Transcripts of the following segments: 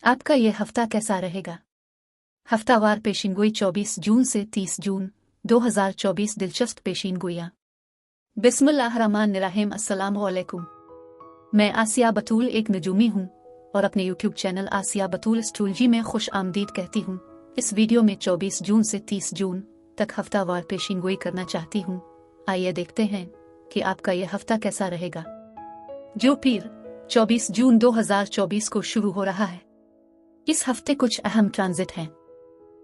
आपका ये हफ्ता कैसा रहेगा? हफ्तावार पेशिनगोई 24 जून से 30 जून 2024 दिलचस्प पेशिनगोइयाँ। बिस्मिल्लाहिर्रहमानिर्रहीम। अस्सलामु अलैकुम। मैं आसिया बतूल एक नजूमी हूँ और अपने यूट्यूब चैनल आसिया बतूल एस्ट्रोलॉजी में खुश आमदीद कहती हूँ। इस वीडियो में 24 जून से 30 जून तक हफ्तावार पेशिनगोई करना चाहती हूँ। आइए देखते हैं कि आपका यह हफ्ता कैसा रहेगा। जो पीर 24 जून 2024 को शुरू हो रहा है। इस हफ्ते कुछ अहम ट्रांजिट हैं।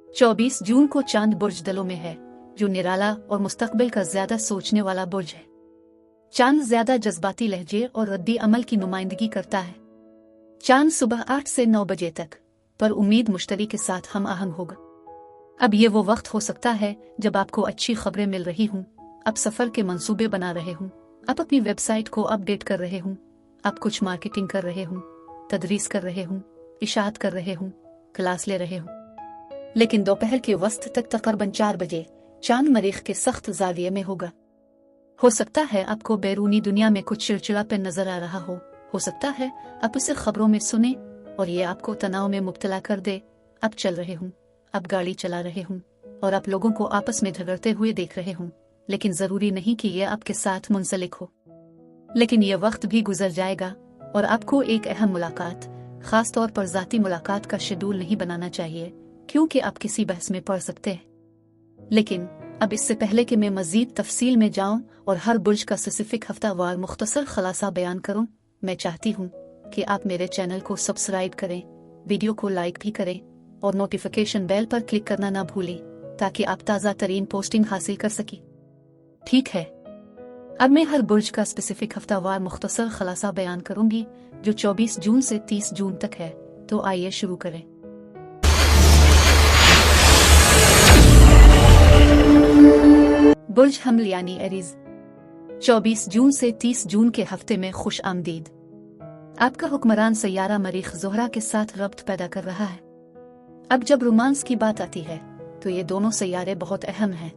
24 जून को चांद बुर्ज दलों में है, जो निराला और मुस्तकबिल का ज्यादा सोचने वाला बुर्ज है। चांद ज्यादा जज्बाती लहजे और रद्दी अमल की नुमाइंदगी करता है। चांद सुबह 8 से 9 बजे तक पर उम्मीद मुश्तरी के साथ हम आहंग होगा। अब ये वो वक्त हो सकता है जब आपको अच्छी खबरें मिल रही हूँ, अब सफर के मंसूबे बना रहे हूँ, आप अपनी वेबसाइट को अपडेट कर रहे हूँ, आप कुछ मार्केटिंग कर रहे हूँ, तदरीस कर रहे हूँ, इशाअत कर रहे हूँ, क्लास ले रहे हूँ। लेकिन दोपहर के वक्त तक तकरीबन 4 बजे चांद मरीख के सख्त जाविये में होगा। हो सकता है आपको बैरूनी दुनिया में कुछ चिड़चिड़ापन नजर आ रहा हो सकता है आप उसे खबरों में सुने और ये आपको तनाव में मुब्तला कर दे। आप चल रहे हूँ, आप गाड़ी चला रहे हूँ और आप लोगों को आपस में झगड़ते हुए देख रहे हूँ, लेकिन जरूरी नहीं कि ये आपके साथ मुंसलिक हो। लेकिन यह वक्त भी गुजर जाएगा और आपको एक अहम मुलाकात, खास तौर पर जाती मुलाकात का शेड्यूल नहीं बनाना चाहिए, क्योंकि आप किसी बहस में पड़ सकते हैं। लेकिन अब इससे पहले कि मैं मजीद तफसील में जाऊं और हर बुर्ज का स्पेसिफिक हफ्तावार मुख्तसर खलासा बयान करूं, मैं चाहती हूं कि आप मेरे चैनल को सब्सक्राइब करें, वीडियो को लाइक भी करें और नोटिफिकेशन बेल पर क्लिक करना ना भूलें, ताकि आप ताज़ा तरीन पोस्टिंग हासिल कर सकें। ठीक है, अब मैं हर बुर्ज का स्पेसिफिक हफ्तावार मुख्तसर खलासा बयान करूंगी, जो 24 जून से 30 जून तक है। तो आइए शुरू करें। बुर्ज हमल यानी एरीज। 24 जून से 30 जून के हफ्ते में खुश आमदीद। आपका हुक्मरान सैयारा मरीख ज़ोहरा के साथ रब्त पैदा कर रहा है। अब जब रोमांस की बात आती है तो ये दोनों सैयारे बहुत अहम हैं।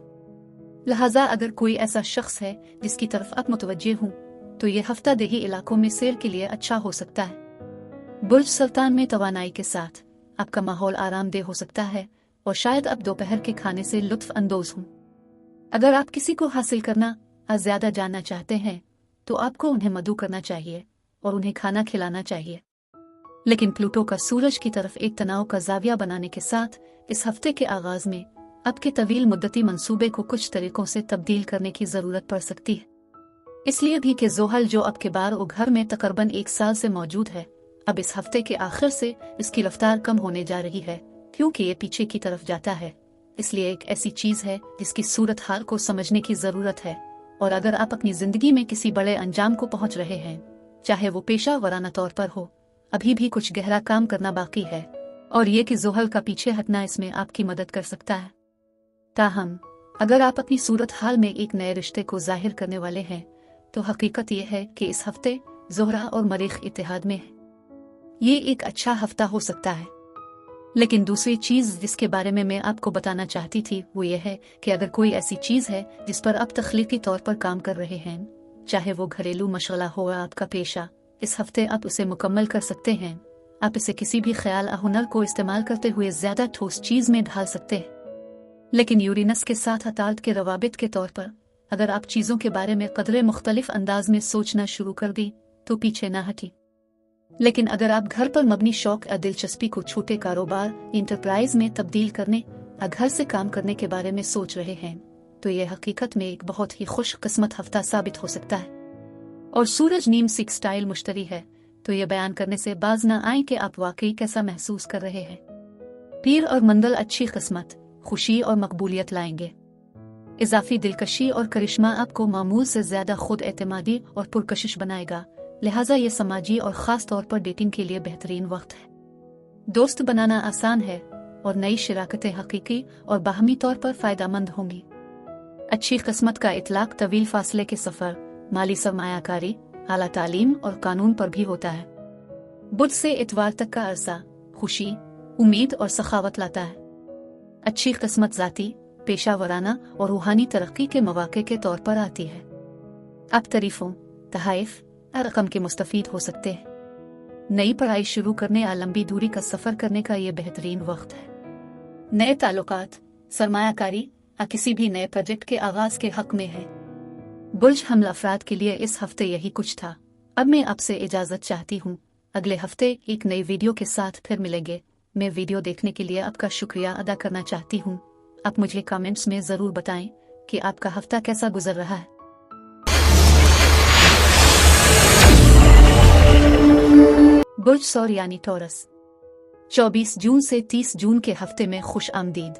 लिहाजा अगर कोई ऐसा शख्स है जिसकी तरफ आप मुतवज्जे हूँ, तो ये हफ्ता देही इलाकों में सैर के लिए अच्छा हो सकता है। बुर्ज सुल्तान में तवानाई के साथ आपका माहौल आरामदेह हो सकता है और शायद आप दोपहर के खाने से लुत्फ अंदोज हों। अगर आप किसी को हासिल करना और ज्यादा जानना चाहते हैं, तो आपको उन्हें मदऊ करना चाहिए और उन्हें खाना खिलाना चाहिए। लेकिन प्लूटो का सूरज की तरफ एक तनाव का जाविया बनाने के साथ इस हफ्ते के आगाज में आपके तवील मुद्दती मंसूबे को कुछ तरीकों से तब्दील करने की जरूरत पड़ सकती है। इसलिए भी कि ज़ोहल जो अब के बार घर में तकरीबन 1 साल से मौजूद है, अब इस हफ्ते के आखिर से इसकी रफ्तार कम होने जा रही है, क्योंकि ये पीछे की तरफ जाता है। इसलिए एक ऐसी चीज है जिसकी सूरत हाल को समझने की जरूरत है। और अगर आप अपनी जिंदगी में किसी बड़े अंजाम को पहुंच रहे हैं, चाहे वो पेशा वराना तौर पर हो, अभी भी कुछ गहरा काम करना बाकी है और ये कि ज़ोहल का पीछे हटना इसमें आपकी मदद कर सकता है। ताहम अगर आप अपनी सूरत हाल में एक नए रिश्ते को जाहिर करने वाले हैं, तो हकीकत यह है कि इस हफ्ते ज़ोहरा और मरीख इत्तेहाद में है। ये एक अच्छा हफ्ता हो सकता है। लेकिन दूसरी चीज जिसके बारे में मैं आपको बताना चाहती थी वो ये है कि अगर कोई ऐसी चीज है जिस पर आप तख्लीकी तौर पर काम कर रहे हैं, चाहे वो घरेलू मशगला हो या आपका पेशा, इस हफ्ते आप उसे मुकम्मल कर सकते हैं। आप इसे किसी भी ख्याल या हुनर को इस्तेमाल करते हुए ज्यादा ठोस चीज में ढाल सकते हैं। लेकिन यूरेनस के साथ अताल्त के रवाबित के तौर पर अगर आप चीजों के बारे में कदरे मुख्तलिफ अंदाज में सोचना शुरू कर दी, तो पीछे ना हटी। लेकिन अगर आप घर पर मबनी शौक या दिलचस्पी को छोटे कारोबार इंटरप्राइज में तब्दील करने या घर से काम करने के बारे में सोच रहे हैं, तो यह हकीकत में एक बहुत ही खुश किस्मत हफ्ता साबित हो सकता है। और सूरज नीम सिक्सटाइल मुश्तरी है, तो यह बयान करने से बाज न आए कि आप वाकई कैसा महसूस कर रहे हैं। पीर और मंदल अच्छी किस्मत, खुशी और मकबूलियत लाएंगे। इजाफी दिलकशी और करिश्मा आपको मामूल से ज्यादा खुद एतमादी और पुरकशिश बनाएगा। लिहाजा ये समाजी और खास तौर पर डेटिंग के लिए बेहतरीन वक्त है। दोस्त बनाना आसान है और नई शिराकतें हकीकी और बाहमी तौर पर फायदेमंद होंगी। अच्छी किस्मत का इतलाक तवील फासले के सफर, माली सरमायाकारी, आला तालीम और कानून पर भी होता है। बुध से इतवार तक का अरसा खुशी, उम्मीद और सखावत लाता है। अच्छी किस्मत जाती, पेशा वराना और रूहानी तरक्की के मौके के तौर पर आती है। आप तारीफों, तहाइफ रकम के मुस्तफीद हो सकते हैं। नई पढ़ाई शुरू करने या लंबी दूरी का सफर करने का ये बेहतरीन वक्त है। नए ताल्लुकात, सरमायाकारी या किसी भी नए प्रोजेक्ट के आगाज के हक में है। बुर्ज हमला अफराद के लिए इस हफ्ते यही कुछ था। अब मैं आपसे इजाजत चाहती हूँ। अगले हफ्ते एक नई वीडियो के साथ फिर मिलेंगे। मैं वीडियो देखने के लिए आपका शुक्रिया अदा करना चाहती हूँ। आप मुझे कमेंट्स में जरूर बताएं कि आपका हफ्ता कैसा गुजर रहा है। बुर्ज सौर यानी टॉरस, 24 जून से 30 जून के हफ्ते में खुश आमदीद।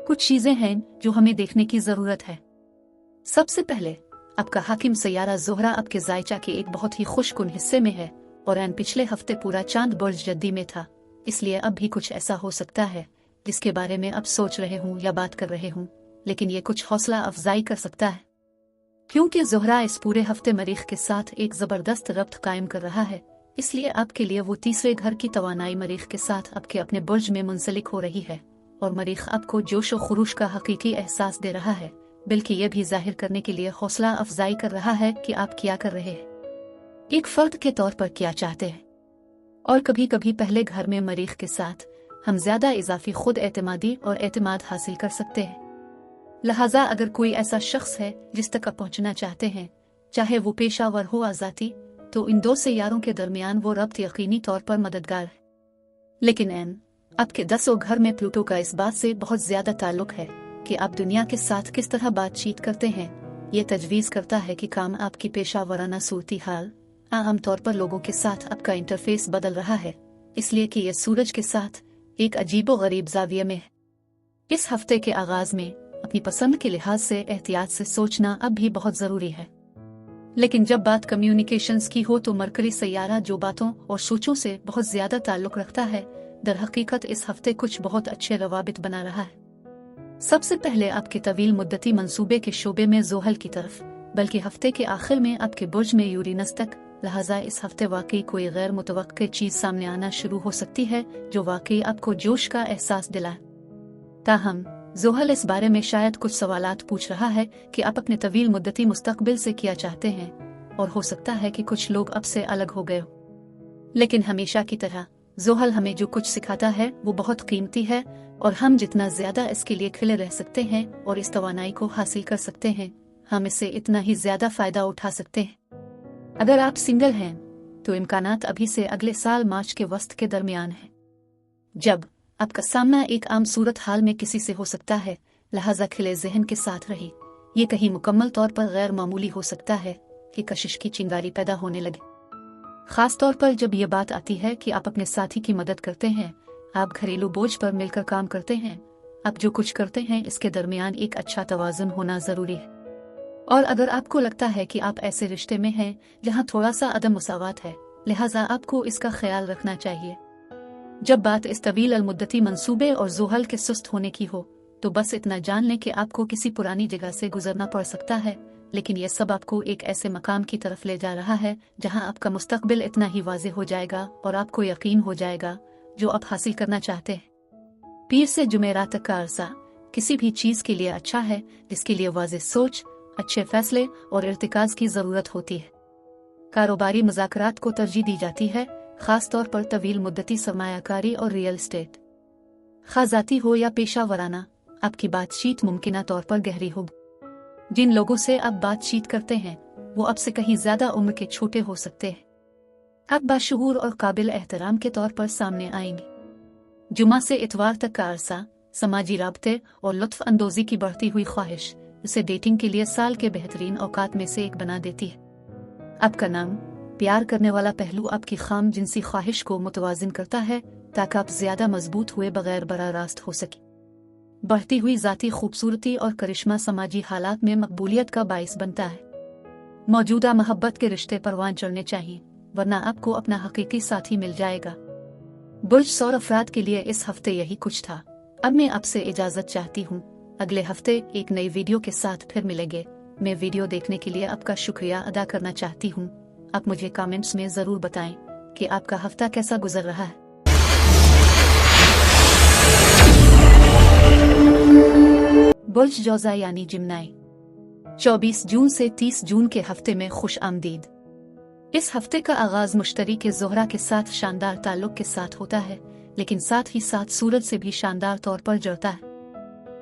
कुछ चीजें हैं जो हमें देखने की जरूरत है। सबसे पहले, आपका हाकिम सैयारा ज़ोहरा आपके ज़ायचा के एक बहुत ही खुशकुन हिस्से में है और पिछले हफ्ते पूरा चांद बुर्ज जद्दी में था। इसलिए अब भी कुछ ऐसा हो सकता है जिसके बारे में अब सोच रहे हूँ या बात कर रहे हूँ, लेकिन ये कुछ हौसला अफजाई कर सकता है क्योंकि ज़ोहरा इस पूरे हफ्ते मरीख के साथ एक जबरदस्त रब्त कायम कर रहा है। इसलिए आपके लिए वो तीसरे घर की तवानाई मरीख के साथ आपके अपने बुर्ज में मुंसलिक हो रही है और मरीख आपको जोश व खुरूश का हकीकी एहसास दे रहा है, बल्कि ये भी जाहिर करने के लिए हौसला अफजाई कर रहा है कि आप क्या कर रहे हैं, एक फर्द के तौर पर क्या चाहते हैं। और कभी कभी पहले घर में मरीख के साथ हम ज्यादा इजाफी खुद एतमादी और एतमाद हासिल कर सकते हैं। लिहाजा अगर कोई ऐसा शख्स है जिस तक आप पहुंचना चाहते हैं, चाहे वो पेशावर हो आजाती, तो इन दो सैयारों के दरमियान वो रब्त यकीनी तौर पर मददगार है। लेकिन आपके 10वें घर में प्लूटो का इस बात से बहुत ज्यादा ताल्लुक है कि आप दुनिया के साथ किस तरह बातचीत करते हैं। ये तजवीज़ करता है कि काम आपकी पेशावराना सूरती हाल, आम तौर पर लोगों के साथ आपका इंटरफेस बदल रहा है, इसलिए कि यह सूरज के साथ एक अजीबो गरीब जाविये में है। इस हफ्ते के आगाज में अपनी पसंद के लिहाज से एहतियात से सोचना अब भी बहुत जरूरी है। लेकिन जब बात कम्युनिकेशंस की हो तो मरकरी सैयारा जो बातों और सोचों से बहुत ज्यादा ताल्लुक रखता है, दर हकीकत इस हफ्ते कुछ बहुत अच्छे रवाबित बना रहा है। सबसे पहले आपके तवील मुद्दती मंसूबे के शोबे में ज़ोहल की तरफ, बल्कि हफ्ते के आखिर में आपके बुर्ज में यूरेनस तक। लिहाजा इस हफ्ते वाकई कोई गैर मुतवक्के चीज सामने आना शुरू हो सकती है जो वाकई आपको जोश का एहसास दिलाए। ताहम ज़ोहल इस बारे में शायद कुछ सवालात पूछ रहा है कि आप अपने तवील मुद्दती मुस्तकबिल से क्या चाहते हैं, और हो सकता है कि कुछ लोग अब से अलग हो गए हो। लेकिन हमेशा की तरह ज़ोहल हमें जो कुछ सिखाता है वो बहुत कीमती है, और हम जितना ज्यादा इसके लिए खिले रह सकते हैं और इस तवानाई को हासिल कर सकते हैं, हम इससे इतना ही ज्यादा फायदा उठा सकते हैं। अगर आप सिंगल हैं तो इम्कानात अभी से अगले साल मार्च के वस्त के दरमियान है, जब आपका सामना एक आम सूरत हाल में किसी से हो सकता है। लिहाजा खिले जहन के साथ रहे। ये कहीं मुकम्मल तौर पर गैर मामूली हो सकता है कि कशिश की चिंगारी पैदा होने लगे, खास तौर पर जब यह बात आती है कि आप अपने साथी की मदद करते हैं, आप घरेलू बोझ पर मिलकर काम करते हैं। आप जो कुछ करते हैं इसके दरमियान एक अच्छा तवाज़ुन होना जरूरी है। और अगर आपको लगता है कि आप ऐसे रिश्ते में हैं जहां थोड़ा सा अदम मुसावात है, लिहाजा आपको इसका ख्याल रखना चाहिए। जब बात इस तवील अल मुद्दती मंसूबे और ज़ोहल के सुस्त होने की हो, तो बस इतना जान लें कि आपको किसी पुरानी जगह से गुजरना पड़ सकता है, लेकिन यह सब आपको एक ऐसे मकाम की तरफ ले जा रहा है जहां आपका मुस्तकबिल इतना ही वाज़ेह हो जाएगा और आपको यकीन हो जाएगा जो आप हासिल करना चाहते हैं। पीर से जुमेरात तक का अरसा किसी भी चीज के लिए अच्छा है जिसके लिए वाज़ेह सोच, अच्छे फैसले और इर्तिकाज की जरूरत होती है। कारोबारी मुज़ाकरात को तरजीह दी जाती है, खास तौर पर तवील मुद्दती सरमायाकारी और रियल एस्टेट। खाजाती हो या पेशावराना, आपकी बातचीत मुमकिना तौर पर गहरी होगी। जिन लोगों से आप बातचीत करते हैं वो आपसे कहीं ज्यादा उम्र के छोटे हो सकते हैं। आप बाशऊर और काबिल एहतराम के तौर पर सामने आएंगे। जुमा से इतवार तक का अरसा समाजी राब्ते और लुत्फ अंदोजी की बढ़ती हुई ख्वाहिश इसे डेटिंग के लिए साल के बेहतरीन औकात में से एक बना देती है। आपका नाम प्यार करने वाला पहलू आपकी खाम जिनसी ख्वाहिश को मुतवाजिन करता है ताकि आप ज्यादा मजबूत हुए बगैर बराह रास्त हो सके। बढ़ती हुई जाती खूबसूरती और करिश्मा समाजी हालात में मकबूलियत का बाइस बनता है। मौजूदा मोहब्बत के रिश्ते परवान चढ़ने चाहिए, वरना आपको अपना हकीकी साथी मिल जाएगा। बुर्ज सौर अफराद के लिए इस हफ्ते यही कुछ था। अब मैं आपसे इजाजत चाहती हूँ। अगले हफ्ते एक नई वीडियो के साथ फिर मिलेंगे। मैं वीडियो देखने के लिए आपका शुक्रिया अदा करना चाहती हूँ। आप मुझे कमेंट्स में जरूर बताएं कि आपका हफ्ता कैसा गुजर रहा है। बुर्ज जौज़ा यानी जिम्नाई, 24 जून से 30 जून के हफ्ते में खुश आमदीद। इस हफ्ते का आगाज मुश्तरी के ज़ोहरा के साथ शानदार ताल्लुक के साथ होता है, लेकिन साथ ही साथ सूरज से भी शानदार तौर पर जुड़ता है।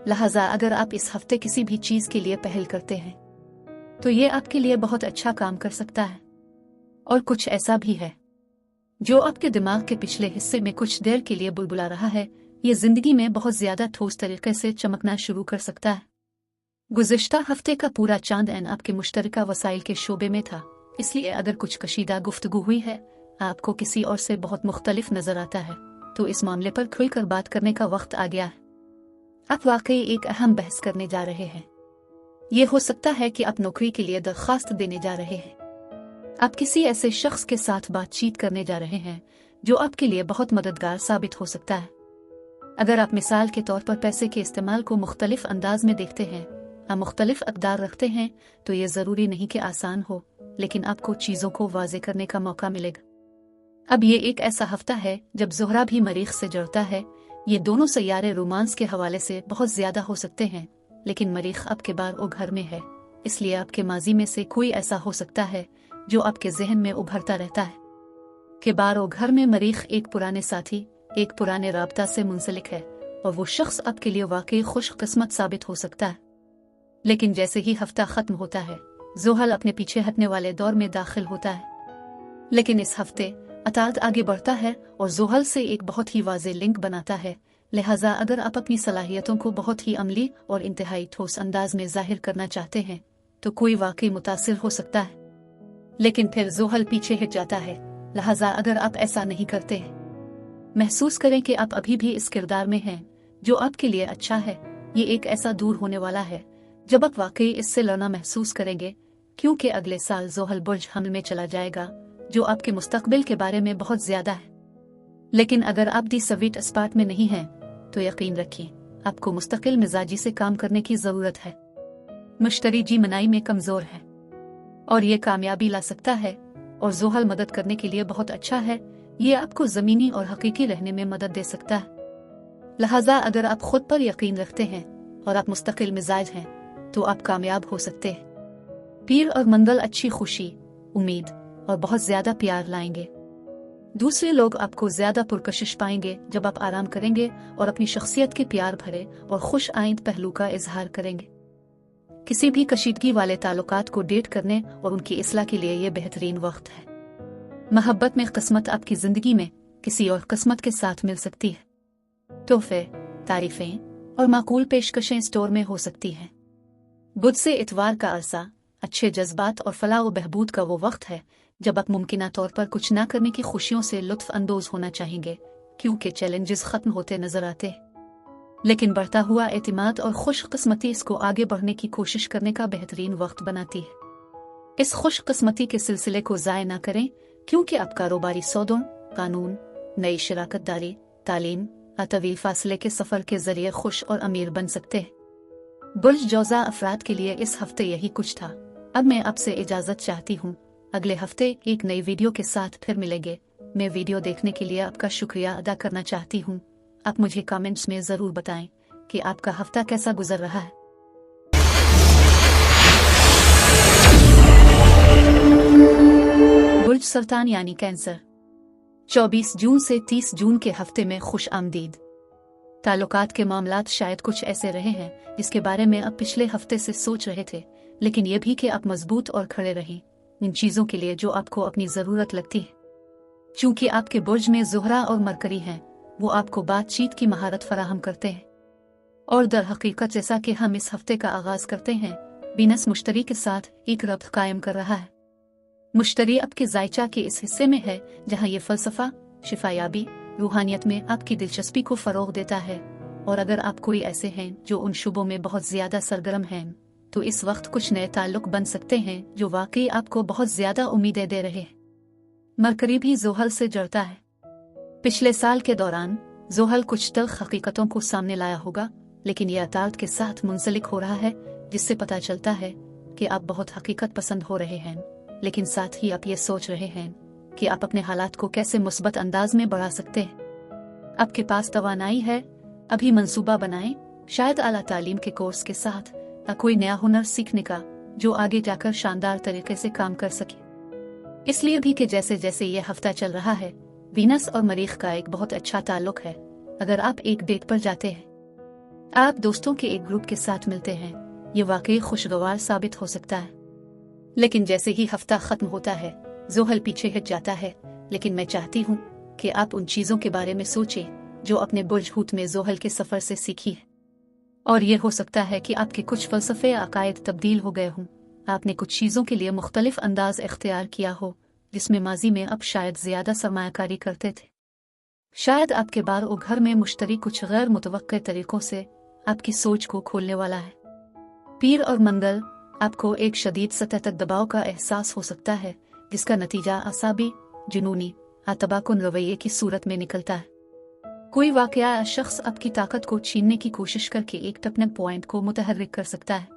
लिहाजा अगर आप इस हफ्ते किसी भी चीज के लिए पहल करते हैं तो ये आपके लिए बहुत अच्छा काम कर सकता है। और कुछ ऐसा भी है जो आपके दिमाग के पिछले हिस्से में कुछ देर के लिए बुलबुला रहा है, ये जिंदगी में बहुत ज्यादा ठोस तरीके से चमकना शुरू कर सकता है। गुज़िश्ता हफ्ते का पूरा चांद आपके मुश्तरका वसाइल के शोबे में था, इसलिए अगर कुछ कशीदा गुफ्तगू हुई है, आपको किसी और से बहुत मुख्तलिफ नजर आता है, तो इस मामले पर खुलकर बात करने का वक्त आ गया है। आप वाकई एक अहम बहस करने जा रहे हैं। ये हो सकता है कि आप नौकरी के लिए दरख्वास्त देने जा रहे हैं। आप किसी ऐसे शख्स के साथ बातचीत करने जा रहे हैं जो आपके लिए बहुत मददगार साबित हो सकता है। अगर आप मिसाल के तौर पर पैसे के इस्तेमाल को मुख्तलिफ अंदाज में देखते हैं या मुख्तलिफ अक़दार रखते हैं, तो ये ज़रूरी नहीं कि आसान हो, लेकिन आपको चीज़ों को वाज़े करने का मौका मिलेगा। अब ये एक ऐसा हफ्ता है जब ज़ोहरा भी मरीख से जुड़ता है। ये दोनों सैयारे रोमांस के हवाले से बहुत ज्यादा हो सकते हैं, लेकिन मरीख आपके बार घर में है, इसलिए आपके माजी में से कोई ऐसा हो सकता है जो आपके जहन में उभरता रहता है कि बार घर में मरीख एक पुराने साथी, एक पुराने राबता से मुंसलिक है और वो शख्स आपके लिए वाकई खुशकिस्मत साबित हो सकता है। लेकिन जैसे ही हफ्ता खत्म होता है, ज़ोहल अपने पीछे हटने वाले दौर में दाखिल होता है। लेकिन इस हफ्ते अताद आगे बढ़ता है और ज़ोहल से एक बहुत ही वाज़े लिंक बनाता है। लिहाजा अगर आप अपनी सलाहियतों को बहुत ही अमली और इंतहाई ठोस अंदाज में जाहिर करना चाहते हैं तो कोई वाकई मुतासिर हो सकता है। लेकिन फिर ज़ोहल पीछे हट जाता है। लिहाजा अगर आप ऐसा नहीं करते, महसूस करें कि आप अभी भी इस किरदार में हैं जो आपके लिए अच्छा है। ये एक ऐसा दूर होने वाला है जब आप वाकई इससे लड़ना महसूस करेंगे, क्योंकि अगले साल ज़ोहल बुर्ज हमल में चला जाएगा, जो आपके मुस्तकबिल के बारे में बहुत ज्यादा है। लेकिन अगर आप दी स्वीट स्पॉट में नहीं हैं, तो यकीन रखिए आपको मुस्तकिल मिजाजी से काम करने की जरूरत है। मुश्तरी जी मनाई में कमजोर है और ये कामयाबी ला सकता है, और ज़ोहल मदद करने के लिए बहुत अच्छा है। ये आपको जमीनी और हकीकी रहने में मदद दे सकता है। लिहाजा अगर आप खुद पर यकीन रखते हैं और आप मुस्तकिल मिजाज हैं, तो आप कामयाब हो सकते हैं। पीर और मंगल अच्छी खुशी, उम्मीद और बहुत ज्यादा प्यार लाएंगे। दूसरे लोग आपको ज्यादा पुरकशिश पाएंगे जब आप आराम करेंगे और अपनी शख्सियत के प्यार भरे और खुश आइंद पहलू का इजहार करेंगे। किसी भी कशीदगी वाले ताल्लुकात को डेट करने और उनकी इस्लाह के लिए ये बेहतरीन वक्त है। मोहब्बत में किस्मत आपकी जिंदगी में किसी और किस्मत के साथ मिल सकती है। तोहफे, तारीफें और माकूल पेशकशें स्टोर में हो सकती हैं। बुध से इतवार का अरसा अच्छे जज्बात और फलाह व बहबूद का वो वक्त है जब आप मुमकिना तौर पर कुछ ना करने की खुशियों से लुत्फ अंदोज होना चाहेंगे, क्योंकि चैलेंजेस खत्म होते नजर आते। लेकिन बढ़ता हुआ एतिमाद और खुशकिस्मती इसको आगे बढ़ने की कोशिश करने का बेहतरीन वक्त बनाती है। इस खुशकिस्मती के सिलसिले को ज़ाय ना करें, क्योंकि आप कारोबारी सौदों, कानून, नई शराकतदारी, तालीम और तवील फासले के सफर के जरिए खुश और अमीर बन सकते हैं। बुर्ज जौजा अफराद के लिए इस हफ्ते यही कुछ था। अब मैं आपसे इजाजत चाहती हूँ। अगले हफ्ते एक नई वीडियो के साथ फिर मिलेंगे। मैं वीडियो देखने के लिए आपका शुक्रिया अदा करना चाहती हूँ। आप मुझे कमेंट्स में जरूर बताएं कि आपका हफ्ता कैसा गुजर रहा है। बुर्ज सरतान यानी कैंसर, 24 जून से 30 जून के हफ्ते में खुश आमदीद। ताल्लुकात के मामलात शायद कुछ ऐसे रहे हैं जिसके बारे में आप पिछले हफ्ते से सोच रहे थे, लेकिन ये भी कि आप मजबूत और खड़े रहें इन चीजों के लिए जो आपको अपनी जरूरत लगती है। चूंकि आपके बुर्ज में ज़ोहरा और मरकरी हैं, वो आपको बातचीत की महारत फराहम करते हैं। और दर हकीकत जैसा कि हम इस हफ्ते का आगाज करते हैं, वीनस मुश्तरी के साथ एक रब्त कायम कर रहा है। मुश्तरी आपके जायचा के इस हिस्से में है जहाँ ये फलसफा, शिफायाबी, रूहानियत में आपकी दिलचस्पी को फरोग देता है। और अगर आप कोई ऐसे हैं जो उन शुबों में बहुत ज्यादा सरगर्म हैं, तो इस वक्त कुछ नए ताल्लुक बन सकते हैं जो वाकई आपको बहुत ज्यादा उम्मीदें दे रहे हैं। मरकरी भी ज़ोहल से जुड़ता है। पिछले साल के दौरान ज़ोहल कुछ तल्ख हकीकतों को सामने लाया होगा, लेकिन यह अताद के साथ मुंसलिक हो रहा है, जिससे पता चलता है कि आप बहुत हकीकत पसंद हो रहे हैं, लेकिन साथ ही आप ये सोच रहे हैं कि आप अपने हालात को कैसे मुस्बत अंदाज में बढ़ा सकते हैं। आपके पास तवानाई है, अभी मंसूबा बनाएं, शायद आला तालीम के कोर्स के साथ या कोई नया हुनर सीखने का जो आगे जाकर शानदार तरीके से काम कर सके। इसलिए भी कि जैसे जैसे ये हफ्ता चल रहा है, वीनस और मरीख का एक बहुत अच्छा ताल्लुक है। अगर आप एक डेट पर जाते हैं, आप दोस्तों के एक ग्रुप के साथ मिलते हैं, ये वाकई खुशगवार साबित हो सकता है। लेकिन जैसे ही हफ्ता खत्म होता है, ज़ोहल पीछे हट जाता है। लेकिन मैं चाहती हूँ कि आप उन चीज़ों के बारे में सोचें जो अपने बुर्ज हूत में ज़ोहल के सफ़र से सीखी है। और ये हो सकता है कि आपके कुछ फ़लसफ़े अकायद तब्दील हो गए हों। आपने कुछ चीज़ों के लिए मुख्तलिफ अंदाज इख्तियार किया हो जिसमें माजी में आप शायद ज़्यादा सरमायाकारी करते थे। शायद आपके बार ओ घर में मुश्तरी कुछ गैर मुतवक्के तरीक़ों से आपकी सोच को खोलने वाला है। पीर और मंगल आपको एक शदीद सतह तक दबाव का एहसास हो सकता है, जिसका नतीजा असाबी, जुनूनी, अतबाकुन रवैये की सूरत में निकलता है। कोई वाक़या या शख्स आपकी ताकत को छीनने की कोशिश करके एक टर्निंग पॉइंट को मुतहर्रिक कर सकता है।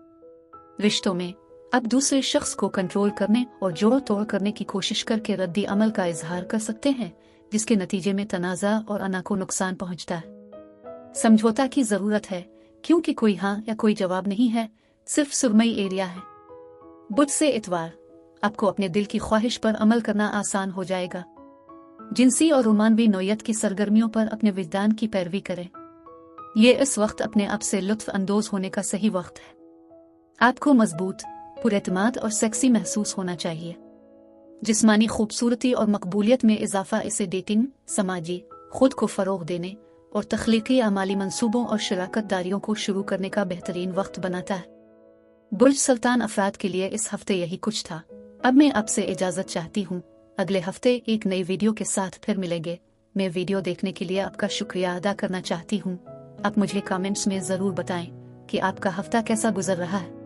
रिश्तों में आप दूसरे शख्स को कंट्रोल करने और जोड़ तोड़ करने की कोशिश करके रद्दी अमल का इजहार कर सकते हैं, जिसके नतीजे में तनाज़ा और अना को नुकसान पहुंचता है। समझौता की ज़रूरत है, क्योंकि कोई हाँ या कोई जवाब नहीं है, सिर्फ सुरमई एरिया है। बुध से इतवार आपको अपने दिल की ख्वाहिश पर अमल करना आसान हो जाएगा। जिनसी और रोमानवी नौयत की सरगर्मियों पर अपने विजदान की पैरवी करें। ये इस वक्त अपने आप से लुत्फ अंदोज होने का सही वक्त है। आपको मजबूत, पुरएतमाद और सेक्सी महसूस होना चाहिए। जिस्मानी खूबसूरती और मकबूलियत में इजाफा इसे डेटिंग, समाजी, खुद को फ़रोग देने और तख्लीकी आमाली मंसूबों और शराकत दारियों को शुरू करने का बेहतरीन वक्त बनाता है। बुर्ज सुल्तान अफराद के लिए इस हफ्ते यही कुछ था। अब मैं आपसे इजाज़त चाहती हूँ। अगले हफ्ते एक नई वीडियो के साथ फिर मिलेंगे। मैं वीडियो देखने के लिए आपका शुक्रिया अदा करना चाहती हूँ। आप मुझे कमेंट्स में ज़रूर बताएं कि आपका हफ्ता कैसा गुजर रहा है।